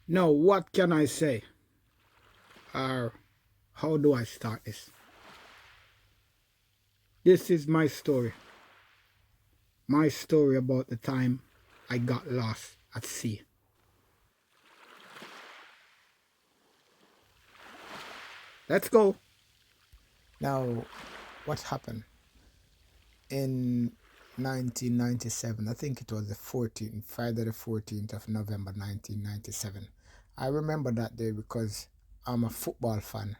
Now, what can I say? Or how do I start this? This is my story. My story about the time I got lost at sea. Let's go. Now, what happened? In 1997, I think it was the 14th, Friday the 14th of November 1997. I remember that day because I'm a football fan,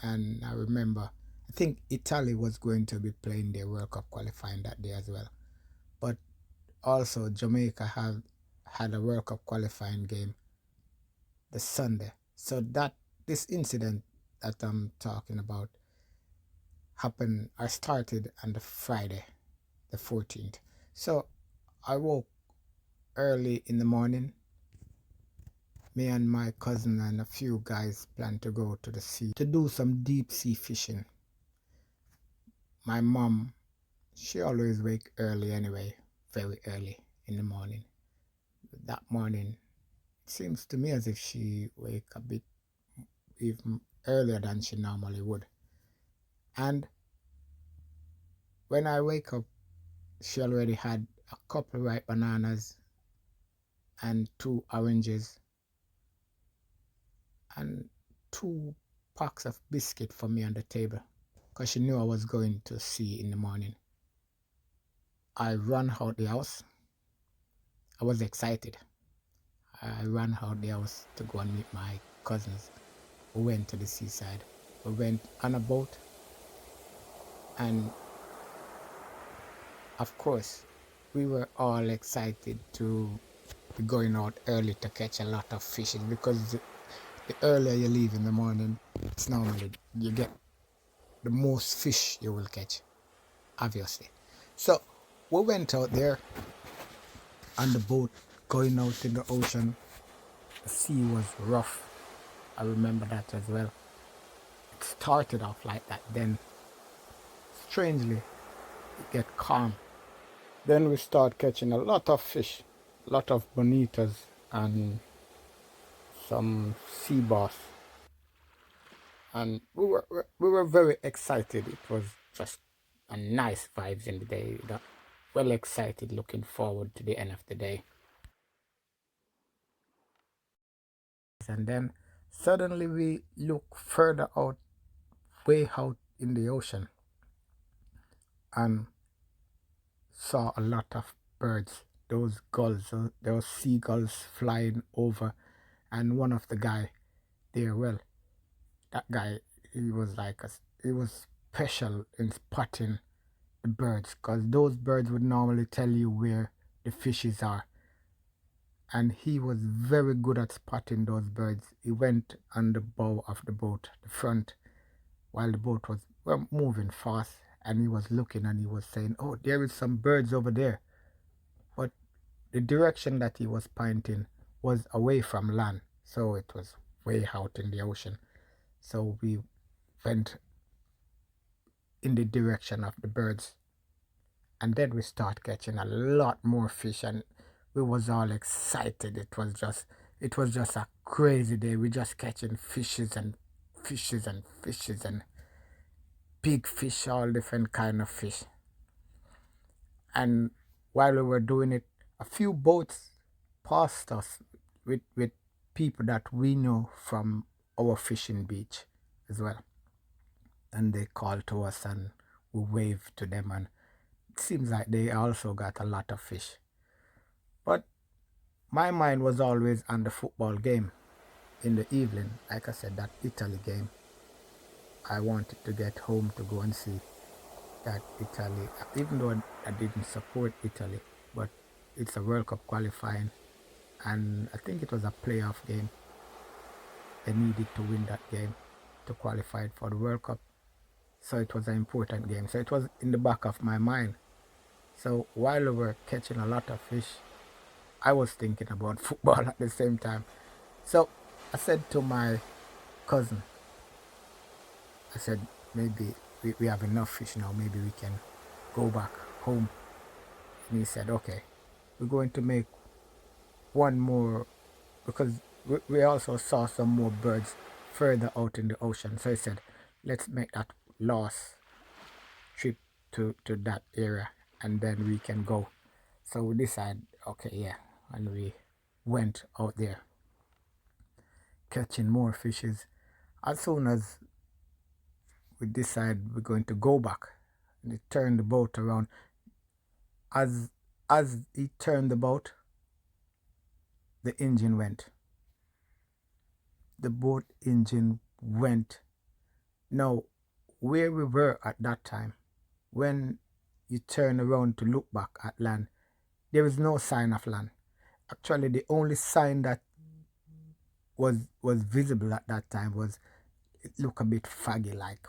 and I remember, I think Italy was going to be playing their World Cup qualifying that day as well. But also Jamaica had a World Cup qualifying game the Sunday. So that this incident that I'm talking about happened or started on the Friday, the 14th. So I woke early in the morning. Me and my cousin and a few guys planned to go to the sea to do some deep sea fishing. My mom, she always wake early anyway, very early in the morning. That morning, it seems to me as if she wake a bit even earlier than she normally would. And when I wake up, she already had a couple ripe bananas and two oranges and two packs of biscuit for me on the table because she knew I was going to sea in the morning. I ran out the house. I was excited. I ran out the house to go and meet my cousins. We went to the seaside. We went on a boat, and of course, we were all excited to be going out early to catch a lot of fishes because the earlier you leave in the morning, it's normally you get the most fish you will catch, obviously. So we went out there on the boat, going out in the ocean. The sea was rough. I remember that as well. It started off like that, then strangely it get calm. Then we start catching a lot of fish, a lot of bonitas and some sea bass, and we were very excited. It was just a nice vibes in the day. Well excited, looking forward to the end of the day. And then suddenly we look further out, way out in the ocean, and saw a lot of birds. Those gulls, those seagulls flying over, and one of the guy there, well, that guy, he was like he was special in spotting the birds because those birds would normally tell you where the fishes are, and he was very good at spotting those birds. He went on the bow of the boat, the front, while the boat was well, moving fast, and he was looking and he was saying, oh, there is some birds over there, but the direction that he was pointing was away from land, so it was way out in the ocean. So we went in the direction of the birds, and then we start catching a lot more fish, and we was all excited. It was just a crazy day. We just catching fishes and fishes and fishes and big fish, all different kind of fish. And while we were doing it, a few boats passed us with people that we know from our fishing beach as well, and they called to us and we waved to them, and it seems like they also got a lot of fish. But my mind was always on the football game in the evening. Like I said, that Italy game, I wanted to get home to go and see that Italy, even though I didn't support Italy, but it's a World Cup qualifying, and I think it was a playoff game. They needed to win that game to qualify for the World Cup, so it was an important game. So it was in the back of my mind. So while we were catching a lot of fish, I was thinking about football at the same time. So I said to my cousin, I said, maybe we have enough fish now, maybe we can go back home. And he said, okay, we're going to make one more because we also saw some more birds further out in the ocean. So he said, let's make that last trip to that area and then we can go. So we decided, okay, yeah, and we went out there catching more fishes. As soon as we decided we're going to go back, and he turned the boat around. As he turned the boat, the engine went. The boat engine went. Now, where we were at that time, when you turn around to look back at land, there is no sign of land. Actually, the only sign that was visible at that time was it looked a bit foggy like,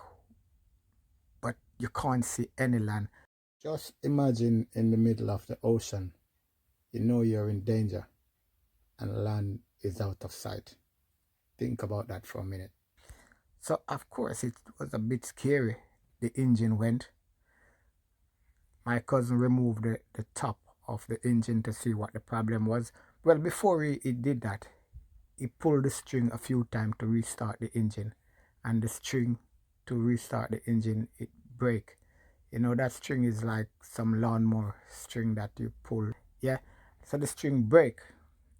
but you can't see any land. Just imagine in the middle of the ocean, you know you're in danger and land is out of sight. Think about that for a minute. So of course it was a bit scary. The engine went. My cousin removed the top of the engine to see what the problem was. Well, before he did that, he pulled the string a few times to restart the engine, and the string to restart the engine it break. You know that string is like some lawnmower string that you pull. Yeah, so the string break,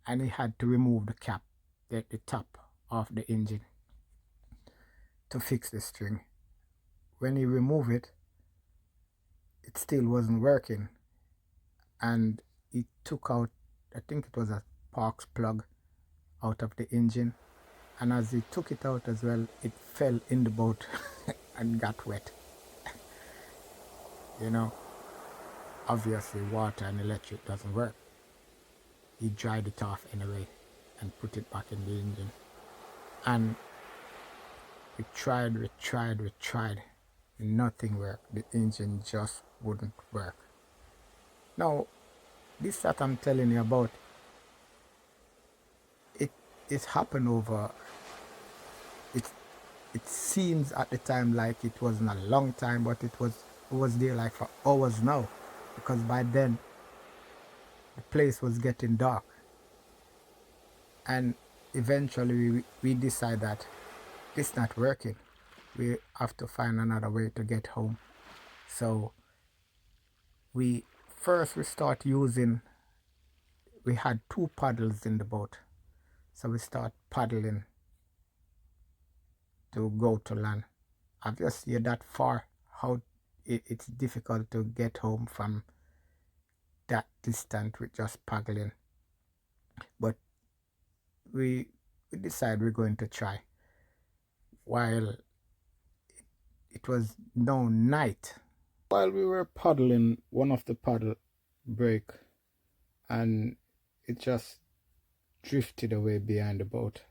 and he had to remove the cap, the top of the engine to fix the string. When he removed it, it still wasn't working, and he took out, I think it was a spark plug out of the engine, and as he took it out as well, it fell in the boat and got wet. You know, obviously water and electric doesn't work. He dried it off anyway and put it back in the engine. And we tried. Nothing worked. The engine just wouldn't work. Now, this that I'm telling you about, it it happened over, it it seems at the time like it wasn't a long time, but it was there like for hours now, because by then the place was getting dark, and eventually we decide that it's not working. We have to find another way to get home. So we start using, we had two paddles in the boat, so we start paddling to go to land. Obviously you're that far, how it's difficult to get home from that distance with just paddling, but we decide we're going to try. While it was no night, while we were paddling, one of the paddle break and it just drifted away behind the boat.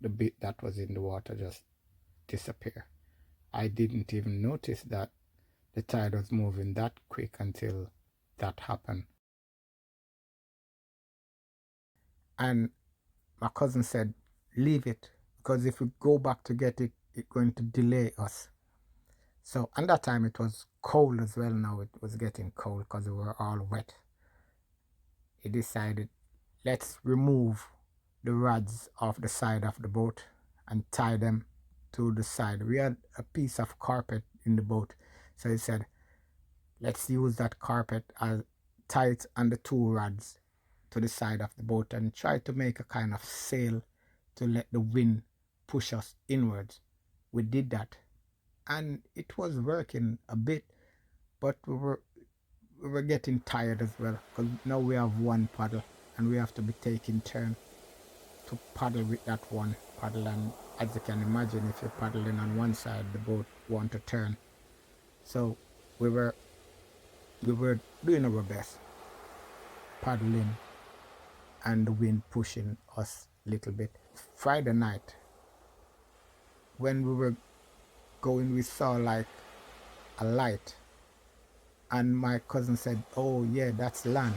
The bit that was in the water just disappeared. I didn't even notice that the tide was moving that quick until that happened. And my cousin said, leave it, because if we go back to get it, it's going to delay us. So, and that time it was cold as well. Now it was getting cold because we were all wet. He decided, let's remove the rods off the side of the boat and tie them to the side. We had a piece of carpet in the boat, so he said, let's use that carpet as tie it on the two rods to the side of the boat and try to make a kind of sail to let the wind push us inwards. We did that, and it was working a bit, but we were getting tired as well, because now we have one paddle and we have to be taking turn to paddle with that one paddle. And as you can imagine, if you're paddling on one side, the boat want to turn. So we were doing our best, paddling and the wind pushing us a little bit. Friday night, when we were going, we saw like a light, and my cousin said, oh yeah, that's land.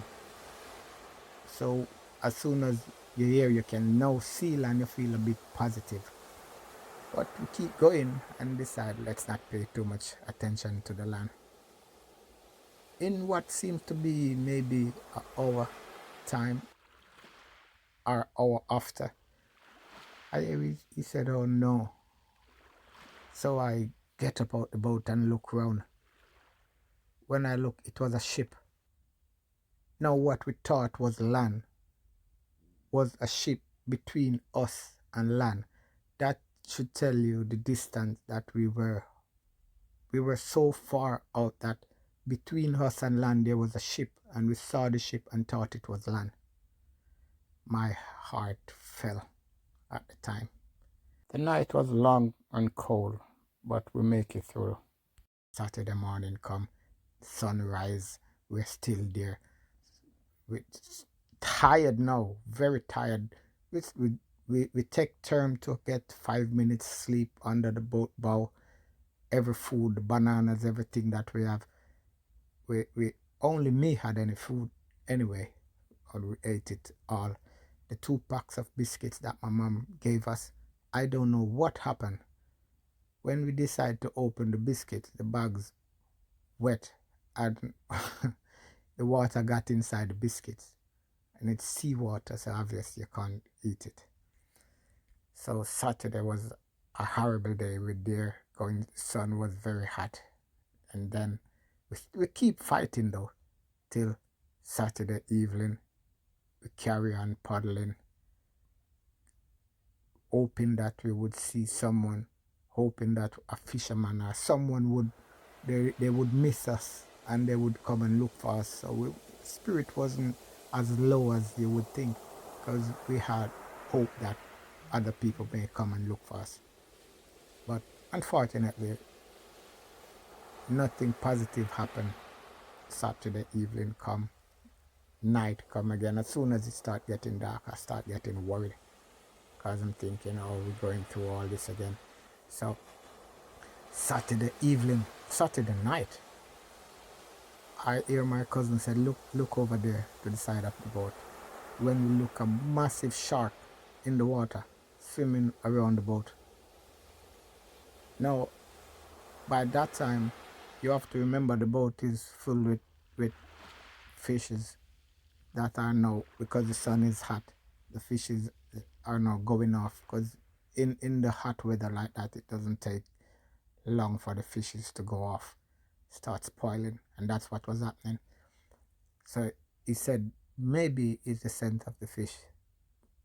So as soon as you hear you can now see land, you feel a bit positive. But we keep going and decide, let's not pay too much attention to the land. In what seems to be maybe an hour time or hour after, He said, oh no. So I get up out the boat and look round. When I look, it was a ship. Now what we thought was land was a ship between us and land. That should tell you the distance that we were. We were so far out that between us and land there was a ship, and we saw the ship and thought it was land. My heart fell at the time. The night was long and cold, but we make it through. Saturday morning come, sunrise, we're still there. We're tired now, very tired. We take turn to get 5 minutes sleep under the boat bow. Every food, bananas, everything that we have. We only me had any food anyway, or we ate it all. The 2 packs of biscuits that my mom gave us, I don't know what happened. When we decided to open the biscuits, the bags wet and the water got inside the biscuits. And it's seawater, so obviously you can't eat it. So Saturday was a horrible day. We're there going, sun was very hot. And then we keep fighting though till Saturday evening. We carry on paddling, hoping that we would see someone, hoping that a fisherman or someone would, they would miss us and they would come and look for us. So spirit wasn't as low as you would think, because we had hope that other people may come and look for us. But unfortunately, nothing positive happened. Saturday evening come, night come again. As soon as it start getting dark, I start getting worried, because I'm thinking, oh, we're going through all this again. So Saturday evening, Saturday night, I hear my cousin say, look over there to the side of the boat. When we look, a massive shark in the water swimming around the boat. Now, by that time, you have to remember the boat is full with fishes that are now, because the sun is hot, the fishes are now going off, because in the hot weather like that, it doesn't take long for the fishes to go off, start spoiling, and that's what was happening. So he said maybe it's the scent of the fish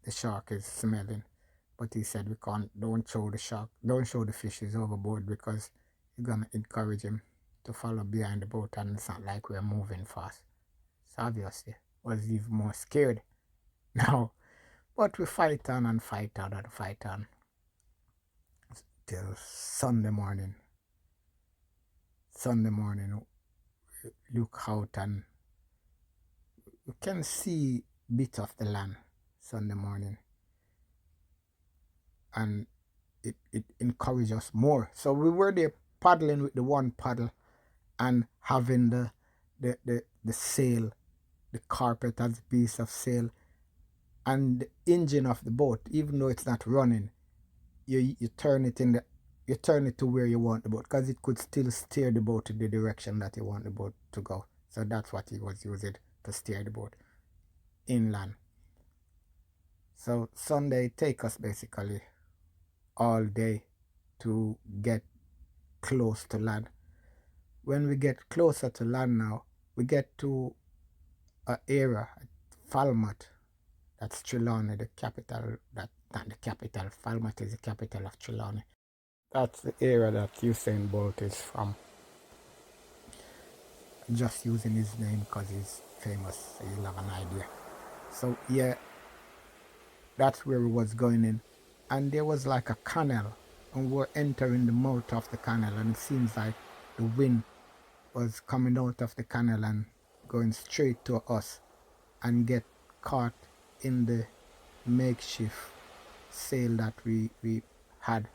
the shark is smelling, but he said we don't show the fishes overboard, because you're gonna encourage him to follow behind the boat, and it's not like we're moving fast. So obviously was even more scared now. But we fight on and fight on and fight on till Sunday morning. Sunday morning, we look out and you can see bit of the land Sunday morning, and it encouraged us more. So we were there paddling with the one paddle and having the sail, the carpet as a piece of sail, and the engine of the boat, even though it's not running, you turn it to where you want the boat, because it could still steer the boat in the direction that you want the boat to go. So that's what he was using to steer the boat inland. So Sunday take us basically all day to get close to land. When we get closer to land now, we get to an area, Falmouth, that's Trelawney, the capital, that not the capital, Falmouth is the capital of Trelawney. That's the area that Usain Bolt is from. Just using his name because he's famous, so you'll have an idea. So yeah, that's where we was going in. And there was like a canal, and we're entering the mouth of the canal, and it seems like the wind was coming out of the canal and going straight to us, and get caught in the makeshift sail that we had,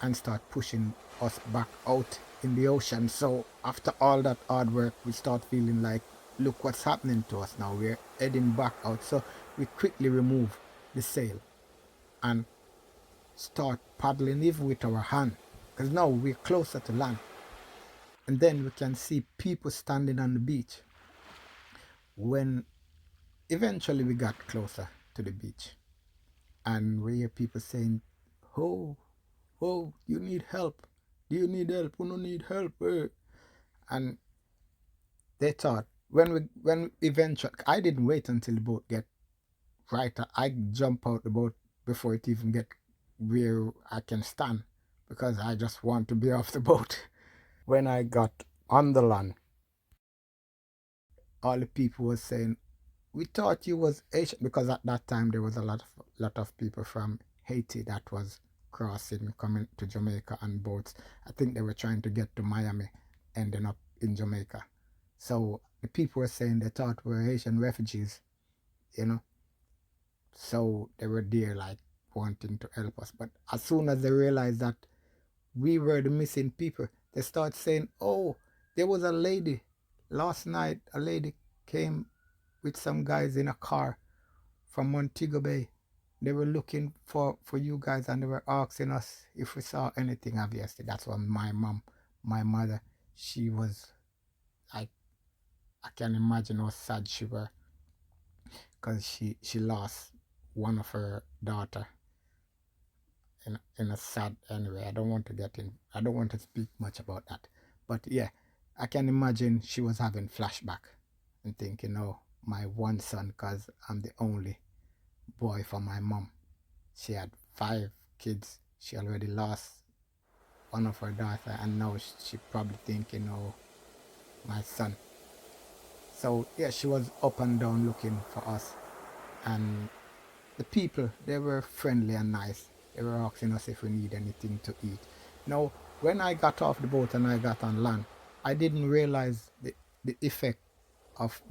and start pushing us back out in the ocean. So after all that hard work, we start feeling like, look what's happening to us now, we're heading back out. So we quickly remove the sail and start paddling even with our hand, because now we're closer to land. And then we can see people standing on the beach. When eventually we got closer to the beach, and we hear people saying, "Oh, oh, you need help. Do you need help? We don't need help." And they thought when eventually I didn't wait until the boat get right. I jump out the boat before it even get where I can stand because I just want to be off the boat. When I got on the land, all the people were saying, "We thought you was Asian," because at that time there was a lot of people from Haiti that was crossing coming to Jamaica on boats. I think they were trying to get to Miami, ending up in Jamaica. So the people were saying they thought we were Haitian refugees, you know. So they were there like wanting to help us. But as soon as they realized that we were the missing people, they start saying, "Oh, there was a lady last night. A lady came with some guys in a car from Montego Bay. They were looking for you guys and they were asking us if we saw anything." Obviously, that's when my mother, she was, I, I can imagine how sad she were because she lost one of her daughter in a sad anyway. I don't want to speak much about that. But yeah, I can imagine she was having flashback and thinking, "Oh, my one son, because I'm the only boy for my mom. She had 5 kids. She already lost one of her daughter, and now she probably thinking, oh, my son." So yeah, she was up and down looking for us, and the people, they were friendly and nice. They were asking us if we need anything to eat. Now, when I got off the boat and I got on land, I didn't realize the effect of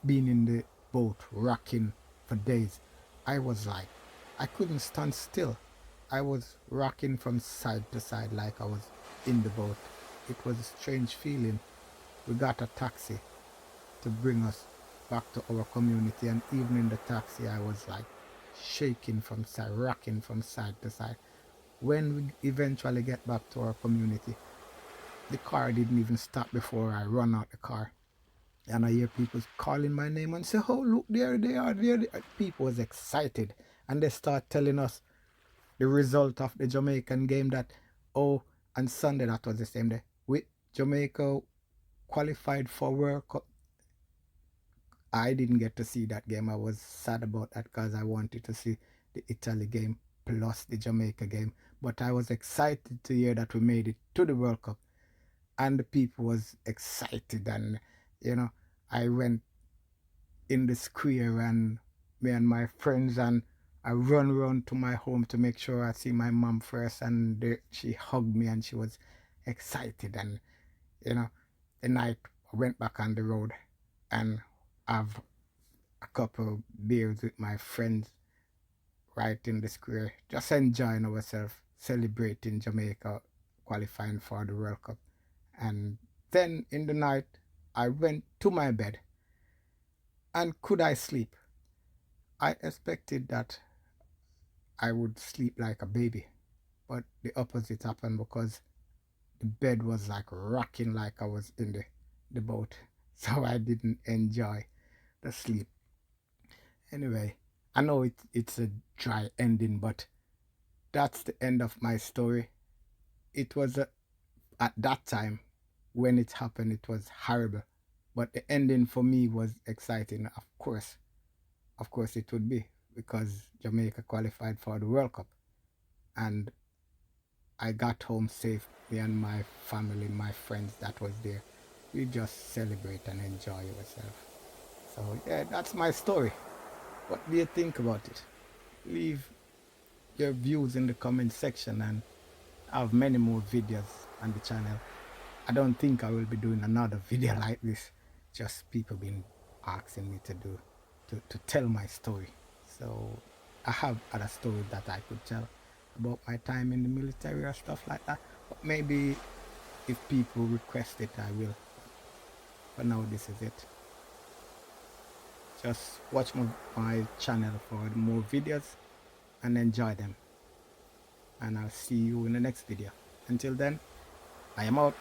being in the boat rocking for days. I was like, I couldn't stand still. I was rocking from side to side like I was in the boat. It was a strange feeling. We got a taxi to bring us back to our community, and even in the taxi I was like shaking from side, rocking from side to side. When we eventually get back to our community, the car didn't even stop before I run out the car, and I hear people calling my name and say, "Oh, look, there they are, there they are." People was excited, and they start telling us the result of the Jamaican game, that, oh, on Sunday, that was the same day, with Jamaica qualified for World Cup. I didn't get to see that game. I was sad about that because I wanted to see the Italy game plus the Jamaica game. But I was excited to hear that we made it to the World Cup, and the people was excited, and you know, I went in the square, and me and my friends, and I run around to my home to make sure I see my mom first, and she hugged me and she was excited. And you know, the night I went back on the road and have a couple beers with my friends right in the square, just enjoying ourselves, celebrating Jamaica qualifying for the World Cup. And then in the night, I went to my bed, and could I sleep? I expected that I would sleep like a baby, but the opposite happened because the bed was like rocking like I was in the boat. So I didn't enjoy the sleep. Anyway, I know it's a dry ending, but that's the end of my story. It was at that time when it happened, it was horrible, but the ending for me was exciting. Of course, it would be because Jamaica qualified for the World Cup, and I got home safe. Me and my family, my friends that was there, we just celebrate and enjoy ourselves. So yeah, that's my story. What do you think about it? Leave your views in the comment section, and I have many more videos on the channel. I don't think I will be doing another video like this. Just people been asking me to do to tell my story. So I have other stories that I could tell about my time in the military or stuff like that. But maybe if people request it, I will. But now this is it. Just watch my channel for more videos and enjoy them. And I'll see you in the next video. Until then, I am out.